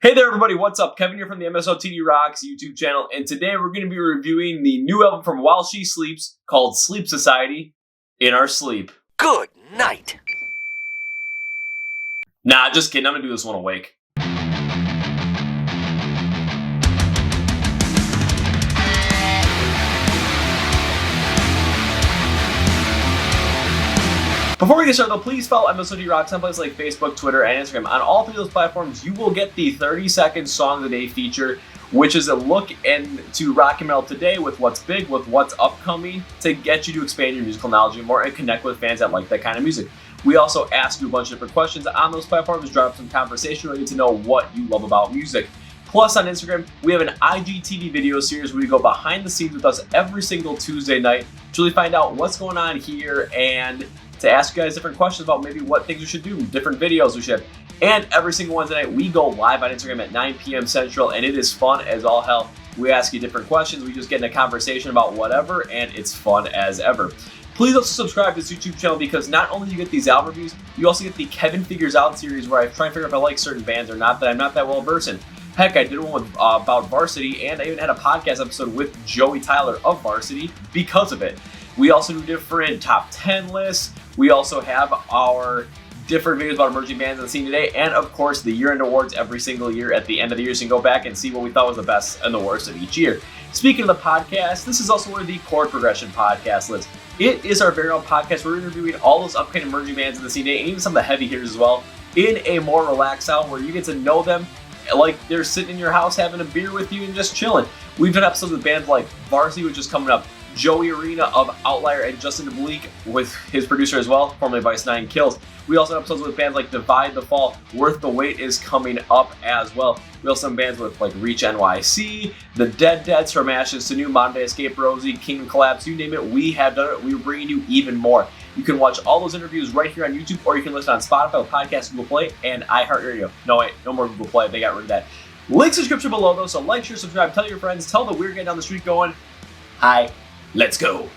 Hey there everybody, what's up? Kevin here from the MSOTD Rocks YouTube channel, and today we're going to be reviewing the new album from While She Sleeps called Sleep Society, In Our Sleep. Good night. Nah, just kidding, I'm going to do this one awake. Before we get started though, please follow MSOTD Rocks on places like Facebook, Twitter, and Instagram. On all three of those platforms, you will get the 30-second Song of the Day feature, which is a look into rock and metal today with what's big, with what's upcoming, to get you to expand your musical knowledge more and connect with fans that like that kind of music. We also ask you a bunch of different questions on those platforms, drop some conversation, really to know what you love about music. Plus on Instagram, we have an IGTV video series where we go behind the scenes with us every single Tuesday night to really find out what's going on here and to ask you guys different questions about maybe what things we should do, different videos we should have. And every single Wednesday night, we go live on Instagram at 9 p.m. Central, and it is fun as all hell. We ask you different questions, we just get in a conversation about whatever, and it's fun as ever. Please also subscribe to this YouTube channel because not only do you get these album reviews, you also get the Kevin Figures Out series where I try and figure out if I like certain bands or not that I'm not that well versed in. Heck, I did one with, about Varsity, and I even had a podcast episode with Joey Tyler of Varsity because of it. We also do different top 10 lists. We also have our different videos about emerging bands on the scene today, and of course the year-end awards every single year at the end of the year, so you can go back and see what we thought was the best and the worst of each year. Speaking of the podcast, this is also where the Chord Progression podcast lives. It is our very own podcast. We're interviewing all those upcoming emerging bands in the scene today, and even some of the heavy hitters as well, in a more relaxed style where you get to know them like they're sitting in your house having a beer with you and just chilling. We've done episodes with bands like Varsity, which is coming up, Joey Arena of Outlier, and Justin DeBleek with his producer as well, formerly Vice 9 Kills. We also have episodes with bands like Divide the Fall. Worth the Wait is coming up as well. We also have bands with like Reach NYC, The Dead Deads, From Ashes to New, Modern Day Escape Rosie, Kingdom Collapse, you name it, we have done it. We're bringing you even more. You can watch all those interviews right here on YouTube, or you can listen on Spotify, Podcast, Google Play, and iHeart Radio. No, wait, no more Google Play. They got rid of that. Link subscription below though, so like, share, subscribe, tell your friends, tell them we're getting down the street going, hi, let's go.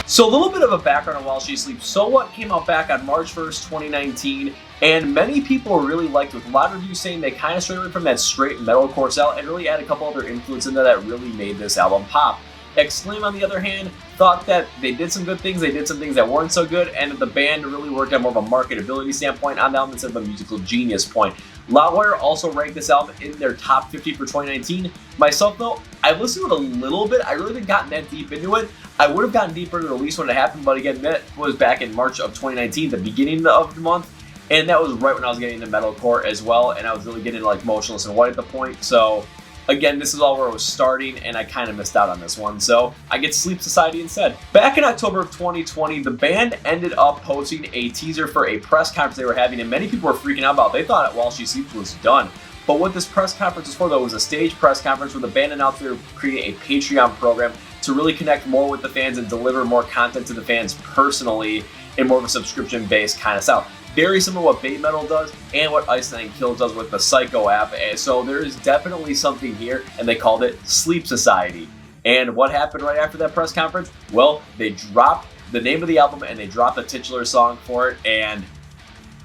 So a little bit of a background on While She Sleeps. So What came out back on March 1st, 2019, and many people really liked it, with a lot of reviews saying they kind of strayed away from that straight metalcore style and really added a couple other influences in there that really made this album pop. Exclaim, on the other hand, thought that they did some good things, they did some things that weren't so good, and that the band really worked on more of a marketability standpoint on the album instead of a musical genius point. Loudwire also ranked this album in their top 50 for 2019. Myself though, I've listened to it a little bit. I really haven't gotten that deep into it. I would have gotten deeper into the release when it happened, but again, that was back in March of 2019, the beginning of the month, and that was right when I was getting into metalcore as well, and I was really getting like Motionless in White at the point, so again, this is all where I was starting, and I kind of missed out on this one, so I get Sleep Society instead. Back in October of 2020, the band ended up posting a teaser for a press conference they were having, and many people were freaking out about it. They thought While She Sleeps was done. But what this press conference was for, though, was a stage press conference where the band announced they were creating a Patreon program to really connect more with the fans and deliver more content to the fans personally in more of a subscription-based kind of style. Very similar to what Bait Metal does and what Ice 9 Kills does with the Psycho app. So there is definitely something here, and they called it Sleep Society. And what happened right after that press conference? Well, they dropped the name of the album and they dropped a titular song for it, and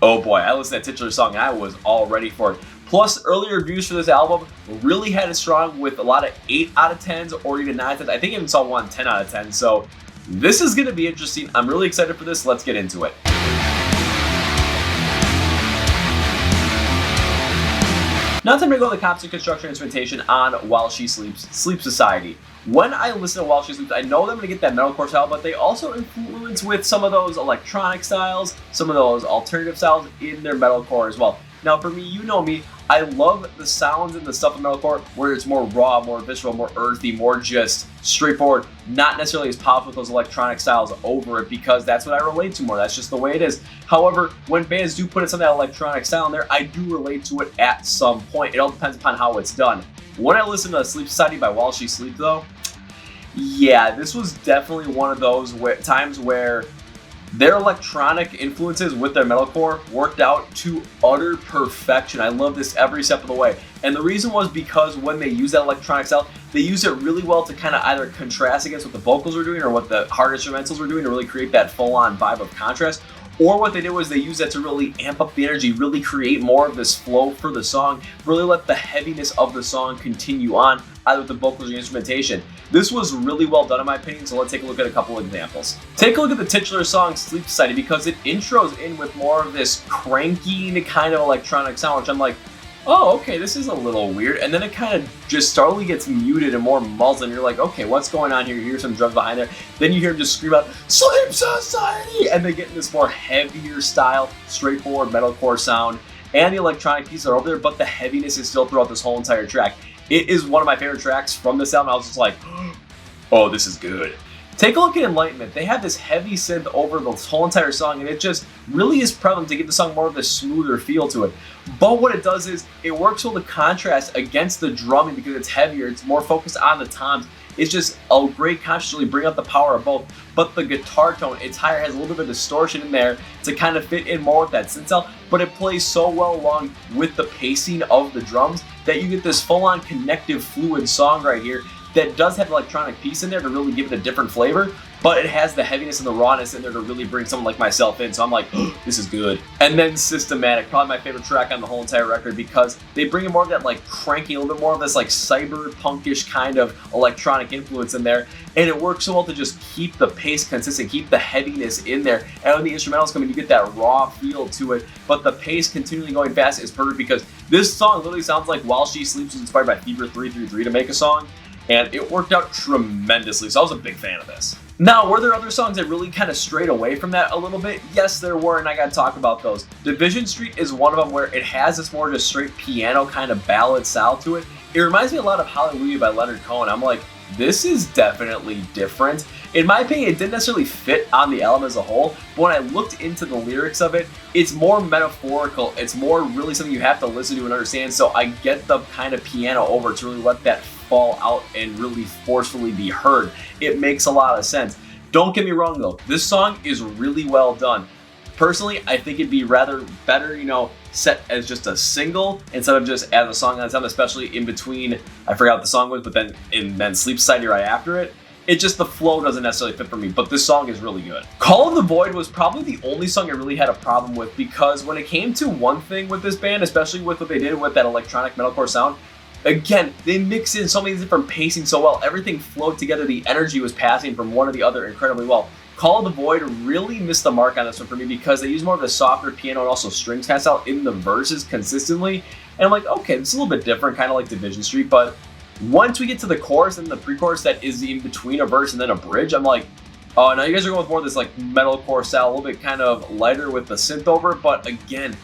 oh boy, I listened to that titular song and I was all ready for it. Plus, earlier reviews for this album really had it strong with a lot of 8 out of 10s or even 9 out of 10s. I think I even saw one 10 out of 10. So this is going to be interesting. I'm really excited for this. Let's get into it. Now time to go to the concert construction instrumentation on While She Sleeps, Sleep Society. When I listen to While She Sleeps, I know that I'm going to get that metalcore style, but they also influence with some of those electronic styles, some of those alternative styles in their metalcore as well. Now for me, you know me, I love the sounds and the stuff in metalcore where it's more raw, more visceral, more earthy, more just straightforward, not necessarily as powerful with those electronic styles over it, because that's what I relate to more. That's just the way it is. However, when bands do put some of that electronic style in there, I do relate to it at some point. It all depends upon how it's done. When I listen to Sleep Society by While She Sleeps though, yeah, this was definitely one of those times where their electronic influences with their metalcore worked out to utter perfection. I love this every step of the way. And the reason was because when they use that electronic style, they use it really well to kind of either contrast against what the vocals were doing or what the hard instrumentals were doing to really create that full-on vibe of contrast, Or what they did was they used that to really amp up the energy, really create more of this flow for the song, really let the heaviness of the song continue on, either with the vocals or the instrumentation. This was really well done in my opinion, so let's take a look at a couple of examples. Take a look at the titular song, Sleep Society, because it intros in with more of this cranky kind of electronic sound, which I'm like, oh, okay, this is a little weird. And then it kind of just slowly gets muted and more muzzled, and you're like, okay, what's going on here? You hear some drums behind there. Then you hear him just scream out, Sleep Society! And they get in this more heavier style, straightforward metalcore sound. And the electronic pieces are over there, but the heaviness is still throughout this whole entire track. It is one of my favorite tracks from this album. I was just like, oh, this is good. Take a look at Enlightenment. They have this heavy synth over the whole entire song, and it just really is prevalent to give the song more of a smoother feel to it. But what it does is, it works well to contrast against the drumming because it's heavier, it's more focused on the toms. It's just a great contrast to really bring out the power of both. But the guitar tone, it's higher, has a little bit of distortion in there to kind of fit in more with that synth sound, but it plays so well along with the pacing of the drums that you get this full-on connective fluid song right here that does have an electronic piece in there to really give it a different flavor, but it has the heaviness and the rawness in there to really bring someone like myself in, so I'm like, oh, this is good. And then Systematic, probably my favorite track on the whole entire record because they bring in more of that like cranky, a little bit more of this like cyberpunkish kind of electronic influence in there, and it works so well to just keep the pace consistent, keep the heaviness in there, and when the instrumentals come in, you get that raw feel to it, but the pace continually going fast is perfect because this song literally sounds like While She Sleeps was inspired by Fever 333 to make a song, and it worked out tremendously, so I was a big fan of this. Now, were there other songs that really kind of strayed away from that a little bit? Yes, there were, and I gotta talk about those. Division Street is one of them where it has this more just straight piano kind of ballad style to it. It reminds me a lot of Hallelujah by Leonard Cohen. I'm like, this is definitely different. In my opinion, it didn't necessarily fit on the album as a whole, but when I looked into the lyrics of it, it's more metaphorical. It's more really something you have to listen to and understand, so I get the kind of piano over to really let that fall out and really forcefully be heard. It makes a lot of sense. Don't get me wrong though, this song is really well done. Personally, I think it'd be rather better, set as just a single instead of just as a song on its own, especially in between, I forgot what the song was, but then Sleep Society right after it. It just, the flow doesn't necessarily fit for me, but this song is really good. Call of the Void was probably the only song I really had a problem with because when it came to one thing with this band, especially with what they did with that electronic metalcore sound, again, they mix in so many different pacing so well. Everything flowed together. The energy was passing from one to the other incredibly well. Call of the Void really missed the mark on this one for me because they use more of the softer piano and also strings cast out in the verses consistently. And I'm like, okay, this is a little bit different, kind of like Division Street, but once we get to the chorus and the pre-chorus that is in between a verse and then a bridge, I'm like, oh, now you guys are going with more of this like metalcore style, a little bit kind of lighter with the synth over, but again,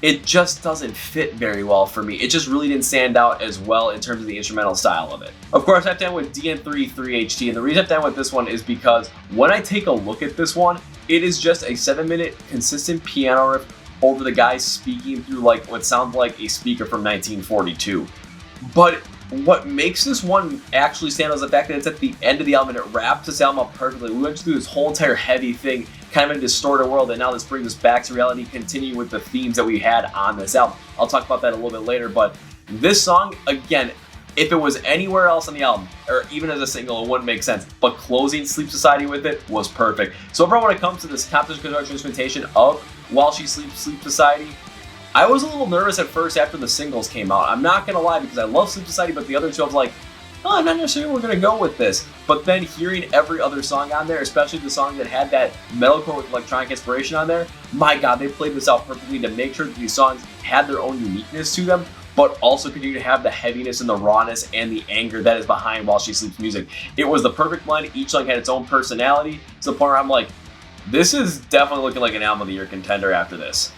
it just doesn't fit very well for me. It just really didn't stand out as well in terms of the instrumental style of it. Of course, I have to end with DN3 3HT, and the reason I have to end with this one is because when I take a look at this one, it is just a 7-minute consistent piano riff over the guy speaking through like what sounds like a speaker from 1942. But what makes this one actually stand out is the fact that it's at the end of the album and it wraps this album up perfectly. We went through this whole entire heavy thing, kind of in a distorted world, and now this brings us back to reality, continue with the themes that we had on this album. I'll talk about that a little bit later, but this song, again, if it was anywhere else on the album, or even as a single, it wouldn't make sense, but closing Sleep Society with it was perfect. So overall, when it comes to this composition, construction, instrumentation of While She Sleeps, Sleep Society, I was a little nervous at first after the singles came out. I'm not going to lie, because I love Sleep Society, but the other two I was like, oh, I'm not necessarily we're going to go with this. But then hearing every other song on there, especially the song that had that metalcore with electronic inspiration on there, my God, they played this out perfectly to make sure that these songs had their own uniqueness to them, but also continue to have the heaviness and the rawness and the anger that is behind While She Sleeps music. It was the perfect blend. Each song had its own personality, to the point where I'm like, this is definitely looking like an album of the year contender after this.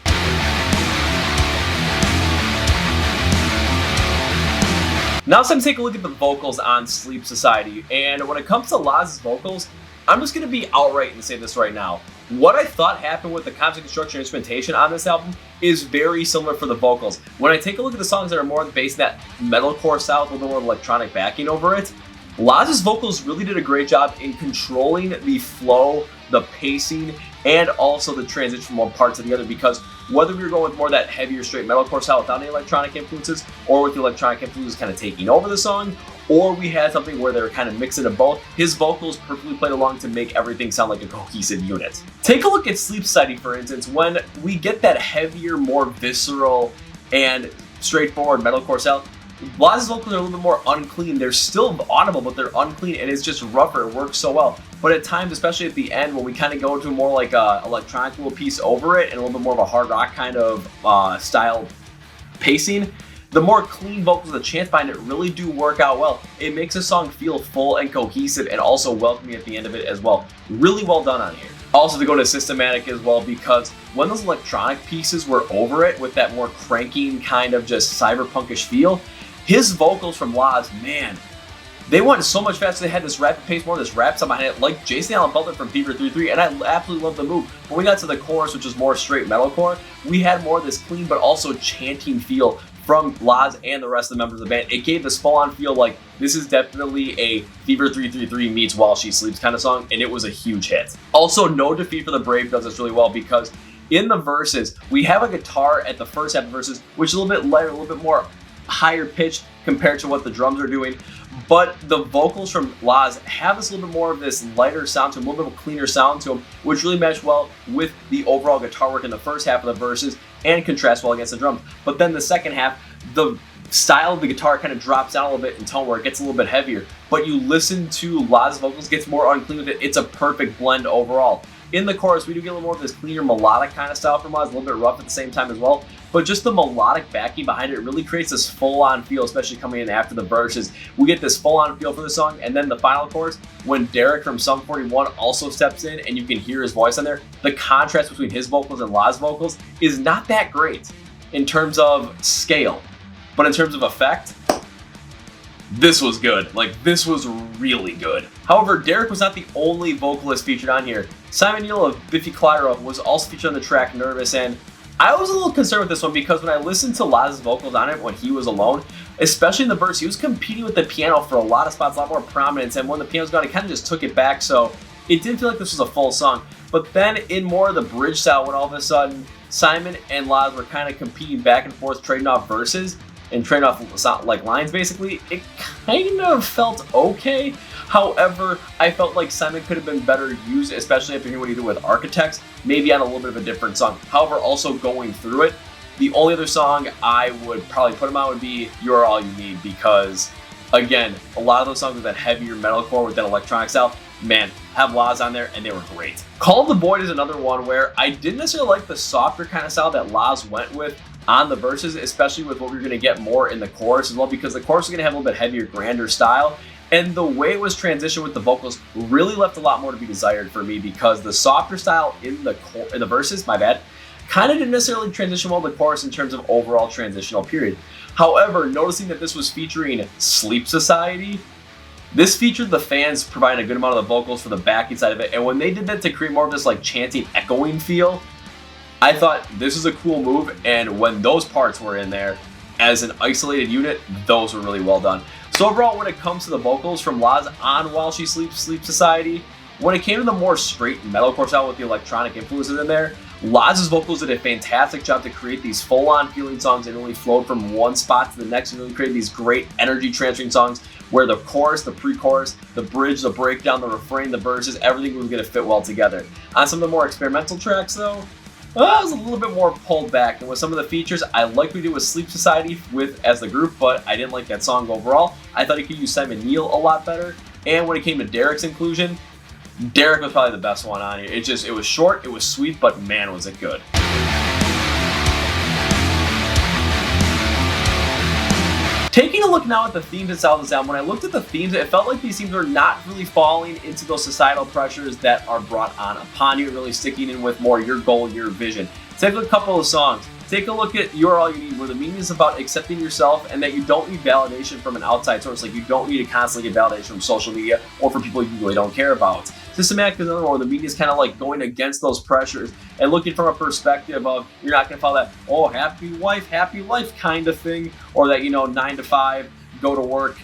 Now it's time to take a look at the vocals on Sleep Society, and when it comes to Laz's vocals, I'm just going to be outright and say this right now. What I thought happened with the composition, construction, and instrumentation on this album is very similar for the vocals. When I take a look at the songs that are more based in that metalcore style with a little more electronic backing over it, Laz's vocals really did a great job in controlling the flow, the pacing, and also the transition from one part to the other, because whether we were going with more of that heavier straight metalcore style without any electronic influences, or with the electronic influences kind of taking over the song, or we had something where they were kind of mixing of both. His vocals perfectly played along to make everything sound like a cohesive unit. Take a look at Sleep Society, for instance. When we get that heavier, more visceral and straightforward metalcore style, Laz's vocals are a little bit more unclean. They're still audible, but they're unclean, and it's just rougher. It works so well. But at times, especially at the end, when we kind of go into more like a electronic little piece over it and a little bit more of a hard rock kind of style pacing, the more clean vocals, the chants behind it really do work out well. It makes a song feel full and cohesive and also welcoming at the end of it as well. Really well done on here. Also to go to Systematic as well, because when those electronic pieces were over it with that more cranking kind of just cyberpunkish feel, his vocals from Laz, man, they went so much faster. They had this rapid pace, more of this rap sound behind it, like Jason Allen Butler from Fever 3-3, and I absolutely love the move. When we got to the chorus, which is more straight metalcore, we had more of this clean but also chanting feel from Laz and the rest of the members of the band. It gave this full-on feel like this is definitely a Fever 3-3 meets While She Sleeps kind of song, and it was a huge hit. Also, No Defeat for the Brave does this really well, because in the verses, we have a guitar at the first half of the verses, which is a little bit lighter, a little bit more higher pitched compared to what the drums are doing, but the vocals from Laz have this little bit more of this lighter sound to them, a little bit of a cleaner sound to them, which really mesh well with the overall guitar work in the first half of the verses and contrasts well against the drums. But then the second half, the style of the guitar kind of drops down a little bit in tone where it gets a little bit heavier, but you listen to Laz's vocals, gets more unclean with it. It's a perfect blend overall. In the chorus, we do get a little more of this cleaner melodic kind of style from Laz, a little bit rough at the same time as well, but just the melodic backing behind it really creates this full-on feel, especially coming in after the verses. We get this full-on feel for the song, and then the final chorus, when Derek from Sum 41 also steps in and you can hear his voice on there, the contrast between his vocals and Laz's vocals is not that great in terms of scale, but in terms of effect, this was good. Like, this was really good. However, Derek was not the only vocalist featured on here. Simon Neal of Biffy Clyro was also featured on the track Nervous, and I was a little concerned with this one because when I listened to Laz's vocals on it when he was alone, especially in the verse, he was competing with the piano for a lot of spots, a lot more prominence, and when the piano's gone, he kind of just took it back, so it didn't feel like this was a full song. But then in more of the bridge style, when all of a sudden Simon and Laz were kind of competing back and forth, trading off verses and trading off like lines basically, it kind of felt okay. However, I felt like Simon could have been better used, especially after hearing what he did with Architects, maybe on a little bit of a different song. However, also going through it, the only other song I would probably put him on would be You're All You Need, because again, a lot of those songs with that heavier metalcore with that electronic style, man, have Laz on there and they were great. Call of the Void is another one where I didn't necessarily like the softer kind of style that Laz went with on the verses, especially with what we're going to get more in the chorus as well, because the chorus is going to have a little bit heavier, grander style. And the way it was transitioned with the vocals really left a lot more to be desired for me, because the softer style in the verses, my bad, kind of didn't necessarily transition well to the chorus in terms of overall transitional period. However, noticing that this was featuring Sleep Society, this featured the fans providing a good amount of the vocals for the backing side of it, and when they did that to create more of this like chanting, echoing feel, I thought this is a cool move, and when those parts were in there as an isolated unit, those were really well done. So overall, when it comes to the vocals from Laz on While She Sleeps, Sleep Society, when it came to the more straight metalcore style with the electronic influences in there, Laz's vocals did a fantastic job to create these full-on feeling songs and really flowed from one spot to the next and really created these great energy transferring songs where the chorus, the pre-chorus, the bridge, the breakdown, the refrain, the verses, everything was going to fit well together. On some of the more experimental tracks though, I was a little bit more pulled back, and with some of the features, I liked what we did with Sleep Society as the group, but I didn't like that song overall. I thought he could use Simon Neal a lot better, and when it came to Derek's inclusion, Derek was probably the best one on here. It was short, it was sweet, but man, was it good. Taking a look now at the themes itself of this album, when I looked at the themes, it felt like these themes were not really falling into those societal pressures that are brought on upon you, really sticking in with more your goal, your vision. Take a couple of songs. Take a look at You're All You Need, where the meaning is about accepting yourself and that you don't need validation from an outside source. Like, you don't need to constantly get validation from social media or from people you really don't care about. Systematic is another one where the media is kind of like going against those pressures and looking from a perspective of you're not going to follow that, oh, happy wife, happy life kind of thing, or that, 9 to 5, go to work,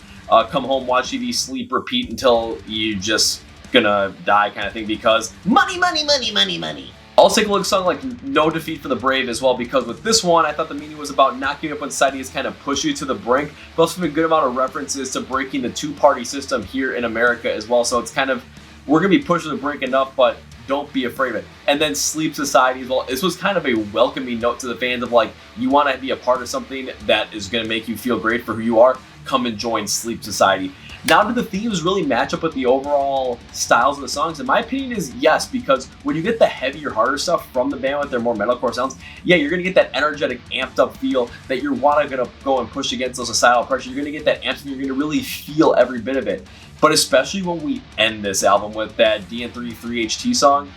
come home, watch TV, sleep, repeat until you just gonna die kind of thing, because money, money, money, money, money. I'll take a look at a song like No Defeat for the Brave as well, because with this one, I thought the meaning was about not giving up when society has kind of pushed you to the brink, but also a good amount of references to breaking the two-party system here in America as well. So it's kind of, we're going to be pushed to the brink enough, but don't be afraid of it. And then Sleep Society as well. This was kind of a welcoming note to the fans of like, you want to be a part of something that is going to make you feel great for who you are, come and join Sleep Society. Now, do the themes really match up with the overall styles of the songs? In my opinion is yes, because when you get the heavier, harder stuff from the band with their more metalcore sounds, yeah, you're going to get that energetic, amped up feel that you're going to go and push against those societal pressures. You're going to get that amped, you're going to really feel every bit of it. But especially when we end this album with that DN3 3HT song,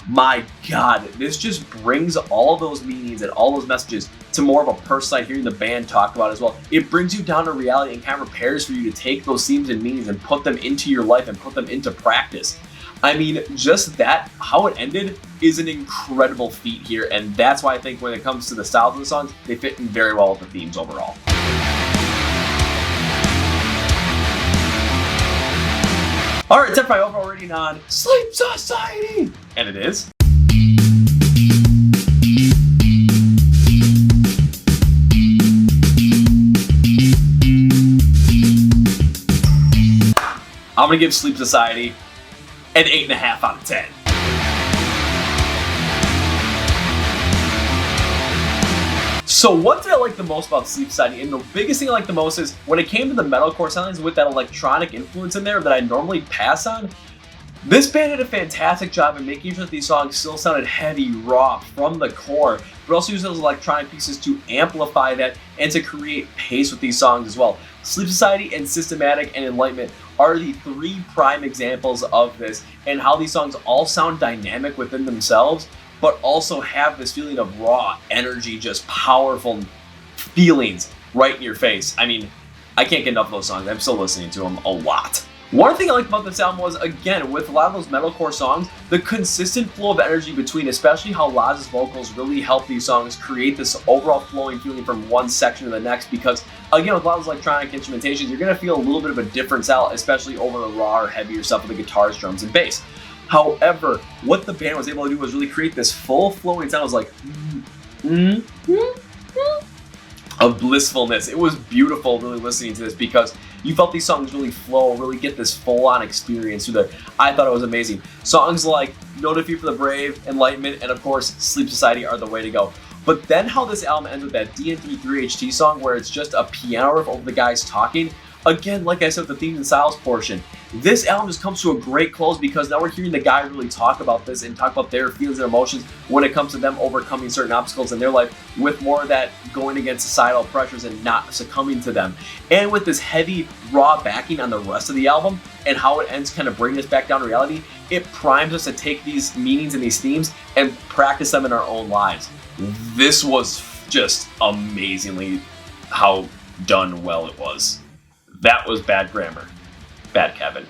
my God, this just brings all of those meanings and all those messages to more of a person hearing the band talk about as well. It brings you down to reality and kind of prepares for you to take those themes and meanings and put them into your life and put them into practice. I mean, just that, how it ended is an incredible feat here, and that's why I think when it comes to the styles of the songs, they fit in very well with the themes overall. Alright, time for my overall rating on Sleep Society! And it is... I'm gonna give Sleep Society an 8.5 out of 10. So what did I like the most about Sleep Society? And the biggest thing I liked the most is when it came to the metalcore sounds with that electronic influence in there that I normally pass on, this band did a fantastic job in making sure that these songs still sounded heavy, raw, from the core, but also used those electronic pieces to amplify that and to create pace with these songs as well. Sleep Society and Systematic and Enlightenment are the three prime examples of this, and how these songs all sound dynamic within themselves, but also have this feeling of raw energy, just powerful feelings right in your face. I mean, I can't get enough of those songs. I'm still listening to them a lot. One thing I liked about this album was, again, with a lot of those metalcore songs, the consistent flow of energy between, especially how Laz's vocals really help these songs create this overall flowing feeling from one section to the next, because, again, with a lot of those electronic instrumentations, you're going to feel a little bit of a different style, especially over the raw or heavier stuff with the guitars, drums, and bass. However, what the band was able to do was really create this full flowing sound. It was like, of blissfulness. It was beautiful really listening to this because you felt these songs really flow, really get this full-on experience through there. I thought it was amazing. Songs like No Defeat for the Brave, Enlightenment, and of course Sleep Society are the way to go. But then how this album ends with that DN3 3HT song where it's just a piano riff over the guys talking, again, like I said, the themes and styles portion, this album just comes to a great close because now we're hearing the guys really talk about this and talk about their feelings and emotions when it comes to them overcoming certain obstacles in their life, with more of that going against societal pressures and not succumbing to them. And with this heavy, raw backing on the rest of the album and how it ends kind of bringing us back down to reality, it primes us to take these meanings and these themes and practice them in our own lives. This was just amazingly how done well it was. That was bad grammar. Bad Kevin.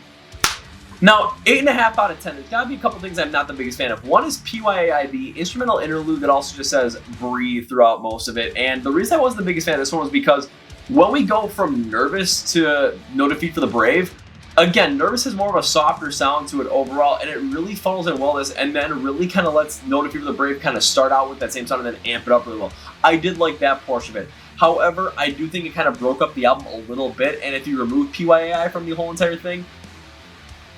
Now, 8.5 out of 10. There's gotta be a couple things I'm not the biggest fan of. One is PYAI, the instrumental interlude that also just says breathe throughout most of it. And the reason I wasn't the biggest fan of this one was because when we go from Nervous to No Defeat for the Brave, again, Nervous has more of a softer sound to it overall, and it really funnels in well this, and then really kind of lets No Defeat for the Brave kind of start out with that same sound and then amp it up really well. I did like that portion of it. However, I do think it kind of broke up the album a little bit, and if you remove PYAI from the whole entire thing,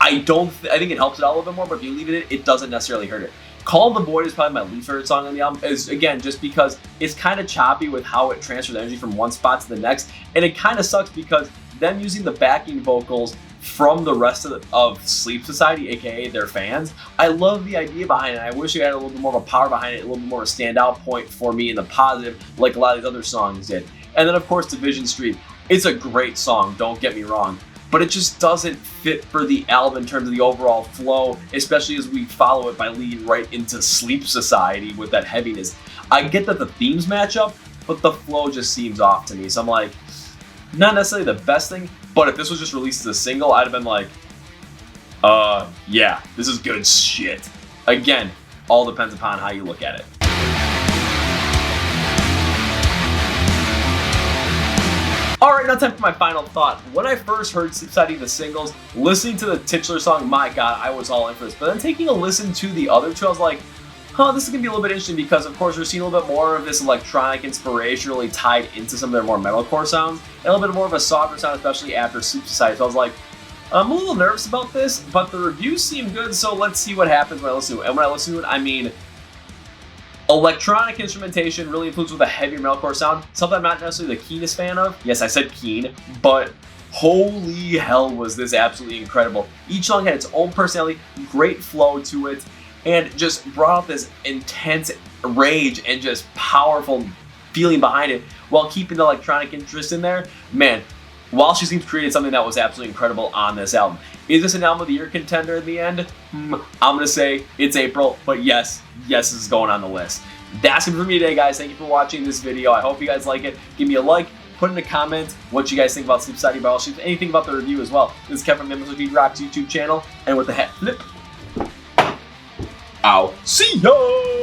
I think it helps it out a little bit more, but if you leave it in, it doesn't necessarily hurt it. Call of the Void is probably my least favorite song on the album, is again, just because it's kind of choppy with how it transfers energy from one spot to the next, and it kind of sucks because them using the backing vocals from the rest of Sleep Society, aka their fans, I love the idea behind it. I wish it had a little bit more of a power behind it, a little bit more of a standout point for me in the positive, like a lot of these other songs did. And then of course Division Street. It's a great song, don't get me wrong, but it just doesn't fit for the album in terms of the overall flow, especially as we follow it by leading right into Sleep Society with that heaviness. I get that the themes match up, but the flow just seems off to me. So I'm like, not necessarily the best thing, but if this was just released as a single, I'd have been like, yeah, this is good shit. Again, all depends upon how you look at it. Alright, now time for my final thought. When I first heard Sleep Society, the singles, listening to the titular song, my god, I was all in for this. But then taking a listen to the other two, I was like, this is going to be a little bit interesting because, of course, we're seeing a little bit more of this electronic inspiration really tied into some of their more metalcore sounds, and a little bit more of a softer sound, especially after Sleep Society. So I was like, I'm a little nervous about this, but the reviews seem good, so let's see what happens when I listen to it. And when I listen to it, I mean, electronic instrumentation really influenced with a heavier metalcore sound, something I'm not necessarily the keenest fan of. Yes, I said keen, but holy hell was this absolutely incredible. Each song had its own personality, great flow to it, and just brought out this intense rage and just powerful feeling behind it while keeping the electronic interest in there. Man, While She Sleeps created something that was absolutely incredible on this album. Is this an album of the year contender in the end? I'm going to say it's April, but yes, this is going on the list. That's it for me today, guys. Thank you for watching this video. I hope you guys like it. Give me a like, put in a comment what you guys think about Sleep Society by All Sheep, anything about the review as well. This is Kevin from MSOD Rock's YouTube channel, and with the hat flip, I'll see ya!